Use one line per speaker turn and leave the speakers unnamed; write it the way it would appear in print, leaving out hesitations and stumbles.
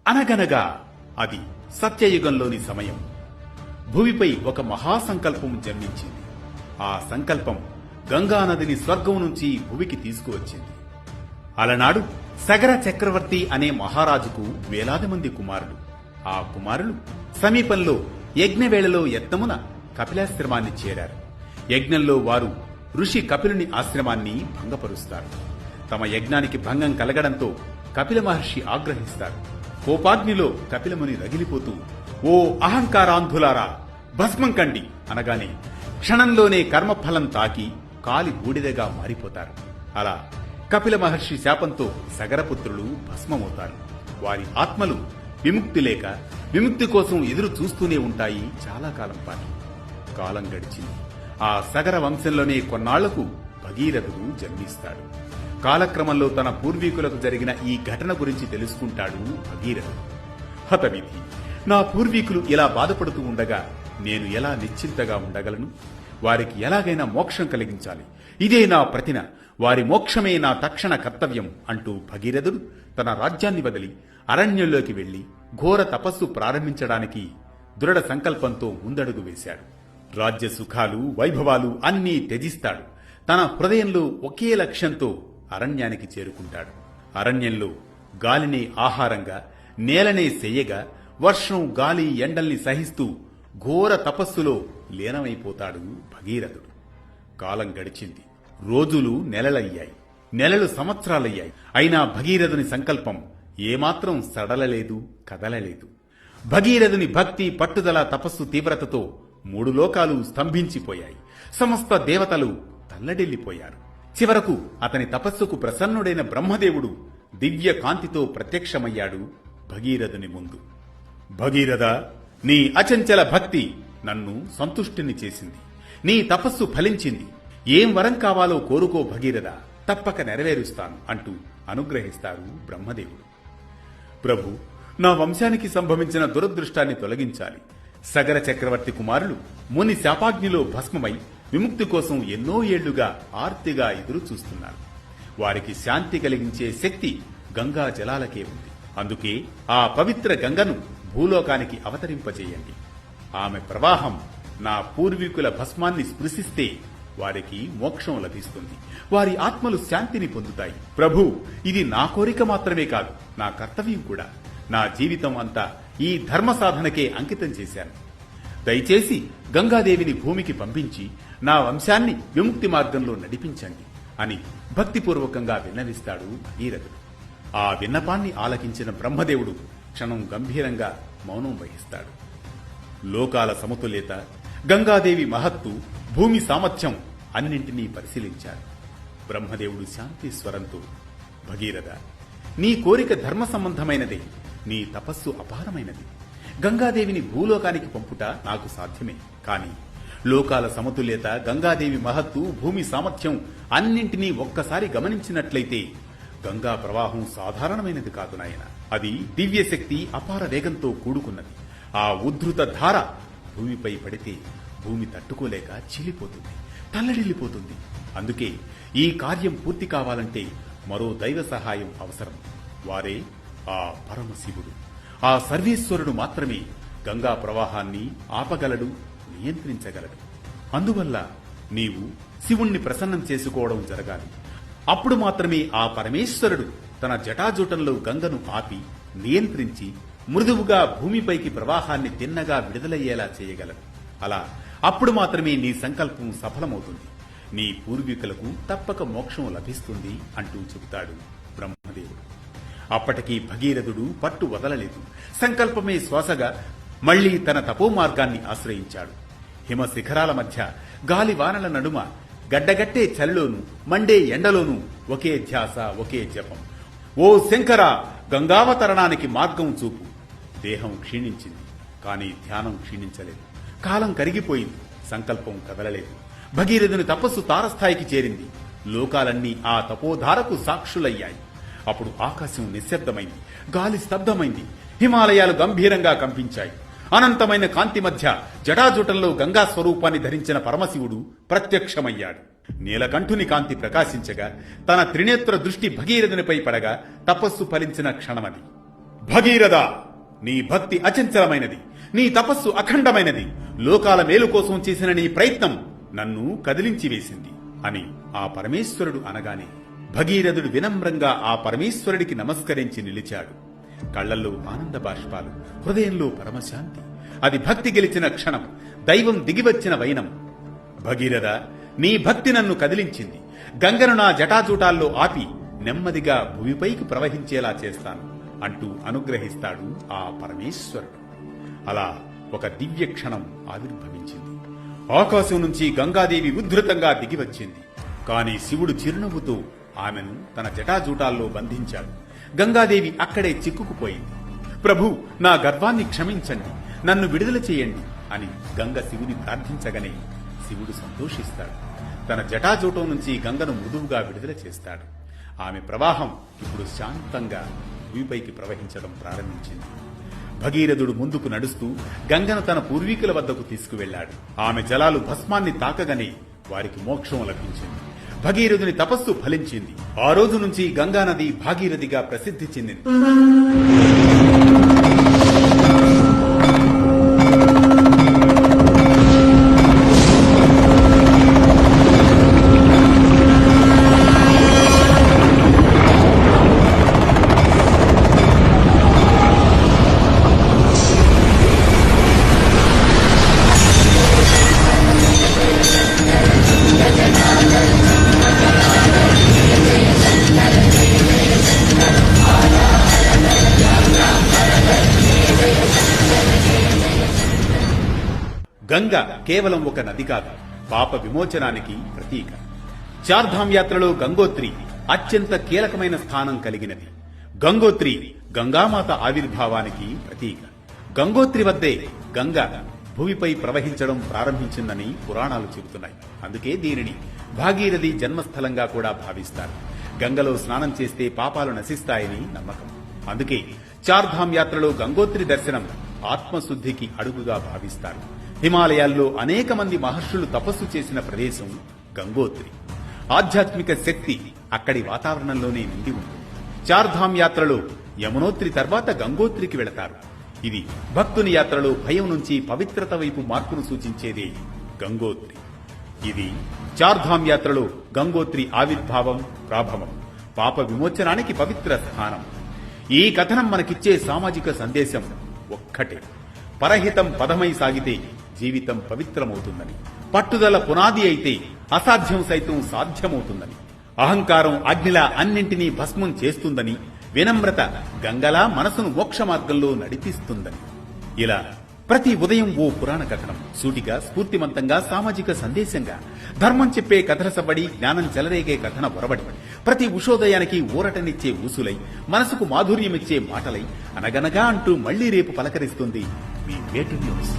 అనగనగా అది సత్యయుగంలోని సమయం. భూమిపై ఒక మహాసంకల్పం జన్మించింది. ఆ సంకల్పం గంగానదిని స్వర్గం నుంచి భూమికి తీసుకువచ్చింది. అలనాడు సగర చక్రవర్తి అనే మహారాజుకు వేలాది మంది కుమారులు. ఆ కుమారులు సమీపంలో యజ్ఞవేళలో యత్నమున కపిలాశ్రమాన్ని చేరారు. యజ్ఞంలో వారు ఋషి కపిలుని ఆశ్రమాన్ని భంగపరుస్తారు. తమ యజ్ఞానికి భంగం కలగడంతో కపిల మహర్షి ఆగ్రహిస్తారు. కోపాగ్నిలో కపిలముని రగిలిపోతూ, ఓ అహంకారాంధులారా, భస్మం కండి అనగానే క్షణంలోనే కర్మఫలం తాకి కాలి బూడిదగా మారిపోతారు. అలా కపిల మహర్షి శాపంతో సగరపుత్రులు భస్మమవుతారు. వారి ఆత్మలు విముక్తి లేక విముక్తి కోసం ఎదురు చూస్తూనే ఉంటాయి చాలా కాలం పాటు. కాలం గడిచింది. ఆ సగర వంశంలోనే కొన్నాళ్లకు భగీరథుడు జన్మిస్తాడు. కాలక్రమంలో తన పూర్వీకులకు జరిగిన ఈ ఘటన గురించి తెలుసుకుంటాడు భగీరథుడు. హతవిధి, నా పూర్వీకులు ఇలా బాధపడుతూ ఉండగా నేను ఎలా నిశ్చింతగా ఉండగలను? వారికి ఎలాగైనా మోక్షం కలిగించాలి. ఇదే నా ప్రతిన. వారి మోక్షమే నా తక్షణ కర్తవ్యం అంటూ భగీరథుడు తన రాజ్యాన్ని వదిలి అరణ్యంలోకి వెళ్లి ఘోర తపస్సు ప్రారంభించడానికి దృఢ సంకల్పంతో ముందడుగు వేశాడు. రాజ్య సుఖాలు, వైభవాలు అన్నీ త్యజిస్తాడు. తన హృదయంలో ఒకే లక్ష్యంతో అరణ్యానికి చేరుకుంటాడు. అరణ్యంలో గాలిని ఆహారంగా, నేలనే సెయ్యగా, వర్షం, గాలి, ఎండల్ని సహిస్తూ ఘోర తపస్సులో లీనమైపోతాడు భగీరథుడు. కాలం గడిచింది. రోజులు నెలలయ్యాయి. నెలలు సంవత్సరాలయ్యాయి. అయినా భగీరథుని సంకల్పం ఏమాత్రం సడలలేదు, కదలలేదు. భగీరథుని భక్తి, పట్టుదల, తపస్సు తీవ్రతతో 3 లోకాలు స్తంభించిపోయాయి. సమస్త దేవతలు తల్లడిల్లిపోయారు. చివరకు అతని తపస్సుకు ప్రసన్నుడైన బ్రహ్మదేవుడు దివ్య కాంతితో ప్రత్యక్షమయ్యాడు భగీరథుని ముందు. భగీరథ, నీ అచంచల భక్తి నన్ను సంతుష్టిని చేసింది. నీ తపస్సు ఫలించింది. ఏం వరం కావాలో కోరుకో భగీరథ, తప్పక నెరవేరుస్తాను అంటూ అనుగ్రహిస్తాడు బ్రహ్మదేవుడు. ప్రభు, నా వంశానికి సంభవించిన దురదృష్టాన్ని తొలగించాలి. సగర చక్రవర్తి కుమారులు ముని శాపాగ్నిలో భస్మమై విముక్తి కోసం ఎన్నో ఏళ్లుగా ఆర్తిగా ఎదురు చూస్తున్నారు. వారికి శాంతి కలిగించే శక్తి గంగా జలాలకే ఉంది. అందుకే ఆ పవిత్ర గంగను భూలోకానికి అవతరింపజేయండి. ఆమె ప్రవాహం నా పూర్వీకుల భస్మాన్ని స్పృశిస్తే వారికి మోక్షం లభిస్తుంది. వారి ఆత్మలు శాంతిని పొందుతాయి. ప్రభు, ఇది నా కోరిక మాత్రమే కాదు, నా కర్తవ్యం కూడా. నా జీవితం అంతా ఈ ధర్మ సాధనకే అంకితం చేశాను. దయచేసి గంగాదేవిని భూమికి పంపించి నా వంశాన్ని విముక్తి మార్గంలో నడిపించండి అని భక్తిపూర్వకంగా విన్నవిస్తాడు భగీరథుడు. ఆ విన్నపాన్ని ఆలకించిన బ్రహ్మదేవుడు క్షణం గంభీరంగా మౌనం వహిస్తాడు. లోకాల సమతుల్యత, గంగాదేవి మహత్తు, భూమి సామర్థ్యం అన్నింటినీ పరిశీలించాడు. బ్రహ్మదేవుడు శాంతి స్వరంతో, భగీరథ, నీ కోరిక ధర్మ సంబంధమైనదే. నీ తపస్సు అపారమైనది. గంగాదేవిని భూలోకానికి పంపుట నాకు సాధ్యమే. కాని లోకాల సమతుల్యత, గంగాదేవి మహత్తు, భూమి సామర్థ్యం అన్నింటినీ ఒక్కసారి గమనించినట్లయితే గంగా ప్రవాహం సాధారణమైనది కాదు నాయన. అది దివ్యశక్తి, అపార వేగంతో కూడుకున్నది. ఆ ఉద్ధృత ధార భూమిపై పడితే భూమి తట్టుకోలేక చీలిపోతుంది, తల్లడిల్లిపోతుంది. అందుకే ఈ కార్యం పూర్తి కావాలంటే మరో దైవ సహాయం అవసరం. వారే ఆ పరమశివుడు. ఆ సర్వేశ్వరుడు మాత్రమే గంగా ప్రవాహాన్ని ఆపగలడు, నియంత్రించగలడు. అందువల్ల నీవు శివుణ్ణి ప్రసన్నం చేసుకోవడం జరగాలి. అప్పుడు మాత్రమే ఆ పరమేశ్వరుడు తన జటాజూటంలో గంగను ఆపి నియంత్రించి మృదువుగా భూమిపైకి ప్రవాహాన్ని తిన్నగా విడుదలయ్యేలా చేయగలడు. అలా అప్పుడు మాత్రమే నీ సంకల్పం సఫలమవుతుంది. నీ పూర్వీకులకు తప్పక మోక్షం లభిస్తుంది అంటూ చెబుతాడు బ్రహ్మదేవుడు. అప్పటికీ భగీరథుడు పట్టు వదలలేదు. సంకల్పమే శ్వాసగా మళ్లీ తన తపోమార్గాన్ని ఆశ్రయించాడు. హిమ శిఖరాల మధ్య గాలి వానల నడుమ గడ్డగట్టే చలిలోనూ మండే ఎండలోనూ ఒకే ధ్యాస, ఒకే జపం. ఓ శంకర, గంగావతరణానికి మార్గం చూపు. దేహం క్షీణించింది, కానీ ధ్యానం క్షీణించలేదు. కాలం కరిగిపోయింది, సంకల్పం కదలలేదు. భగీరథుని తపస్సు తారస్థాయికి చేరింది. లోకాలన్నీ ఆ తపోధారకు సాక్షులయ్యాయి. అప్పుడు ఆకాశం నిశ్శబ్దమైంది, గాలి స్తబ్దమైంది, హిమాలయాలు గంభీరంగా కంపించాయి. అనంతమైన కాంతి మధ్య జటాజూటంలో గంగా స్వరూపాన్ని ధరించిన పరమశివుడు ప్రత్యక్షమయ్యాడు. నీలకంఠుని కాంతి ప్రకాశించగా తన త్రినేత్ర దృష్టి భగీరథునిపై పడగా తపస్సు ఫలించిన క్షణమది. భగీరథ, నీ భక్తి అచంచలమైనది, నీ తపస్సు అఖండమైనది, లోకాల మేలు కోసం చేసిన నీ ప్రయత్నం నన్ను కదిలించి వేసింది అని ఆ పరమేశ్వరుడు అనగానే భగీరథుడు వినమ్రంగా ఆ పరమేశ్వరుడికి నమస్కరించి నిలిచాడు. కళ్లల్లో ఆనంద బాష్పాలు, హృదయంలో పరమశాంతి. అది భక్తి గెలిచిన క్షణం, దైవం దిగివచ్చిన వైనం. భగీరథ, నీ భక్తి నన్ను కదిలించింది. గంగను నా జటాజూటాల్లో ఆపి నెమ్మదిగా భూమిపైకి ప్రవహించేలా చేస్తాను అంటూ అనుగ్రహిస్తాడు ఆ పరమేశ్వరుడు. అలా ఒక దివ్య క్షణం ఆవిర్భవించింది. ఆకాశం నుంచి గంగాదేవి ఉద్ధృతంగా దిగివచ్చింది. కాని శివుడు చిరునవ్వుతో ఆమెను తన జటాజూటాల్లో బంధించాడు. గంగాదేవి అక్కడే చిక్కుకుపోయింది. ప్రభు, నా గర్వాన్ని క్షమించండి, నన్ను విడుదల చేయండి అని గంగ శివుని ప్రార్థించగానే శివుడు సంతోషిస్తాడు. తన జటాజూటం నుంచి గంగను మృదువుగా విడుదల చేస్తాడు. ఆమె ప్రవాహం ఇప్పుడు శాంతంగా భూమిపైకి ప్రవహించడం ప్రారంభించింది. భగీరథుడు ముందుకు నడుస్తూ గంగను తన పూర్వీకుల వద్దకు తీసుకువెళ్లాడు. ఆమె జలాలు భస్మాన్ని తాకగానే వారికి మోక్షం లభించింది. భగీరథుని తపస్సు ఫలించింది. ఆ రోజు నుంచి గంగానది భాగీరథిగా ప్రసిద్ధి చెందింది. గంగ కేవలం ఒక నది కాదు, పాప విమోచనానికి ప్రతీక. చార్ధామ్ యాత్రలో గంగోత్రి అత్యంత కీలకమైన స్థానం కలిగినది. గంగోత్రి గంగామాత ఆవిర్భావానికి ప్రతీక. గంగోత్రి వద్దే గంగ భూమిపై ప్రవహించడం ప్రారంభించిందని పురాణాలు చెబుతున్నాయి. అందుకే దీనిని భాగీరథి జన్మస్థలంగా కూడా భావిస్తారు. గంగలో స్నానం చేస్తే పాపాలు నశిస్తాయని నమ్మకం. అందుకే చార్ధామ్ యాత్రలో గంగోత్రి దర్శనం ఆత్మశుద్ధికి అడుగుగా భావిస్తారు. హిమాలయాల్లో అనేక మంది మహర్షులు తపస్సు చేసిన ప్రదేశం గంగోత్రి. ఆధ్యాత్మిక శక్తి అక్కడి వాతావరణంలోనే నిండి ఉంది. చార్ధామ్ యాత్రలో యమునోత్రి తర్వాత గంగోత్రికి వెళతారు. ఇది భక్తుని యాత్రలో భయం నుంచి పవిత్రత వైపు మార్పును సూచించేదే గంగోత్రి. ఇది చార్ధామ్ యాత్రలో గంగోత్రి ఆవిర్భావం, ప్రాభవం, పాప విమోచనానికి పవిత్ర స్థానం. ఈ కథనం మనకిచ్చే సామాజిక సందేశం ఒక్కటే: పరహితం పదమై సాగితే జీవితం పవిత్రమవుతుందని, పట్టుదల పునాది అయితే అసాధ్యం సైతం సాధ్యమవుతుందని, అహంకారం అగ్నిలా అన్నింటినీ భస్మం చేస్తుందని, వినమ్రత గంగలా మనసును మోక్ష మార్గంలో నడిపిస్తుందని. ఇలా ప్రతి ఉదయం ఓ పురాణ కథనం, సూటిగా స్ఫూర్తిమంతంగా సామాజిక సందేశంగా, ధర్మం చెప్పే కథల సవ్వడి, జ్ఞానం చెలరేగే కథన ఒరవడి, ప్రతి ఉషోదయానికి ఊరటనిచ్చే ఊసులై, మనసుకు మాధుర్యమిచ్చే మాటలై, అనగనగా అంటూ మళ్లీ రేపు పలకరిస్తుంది మీ వేటు న్యూస్.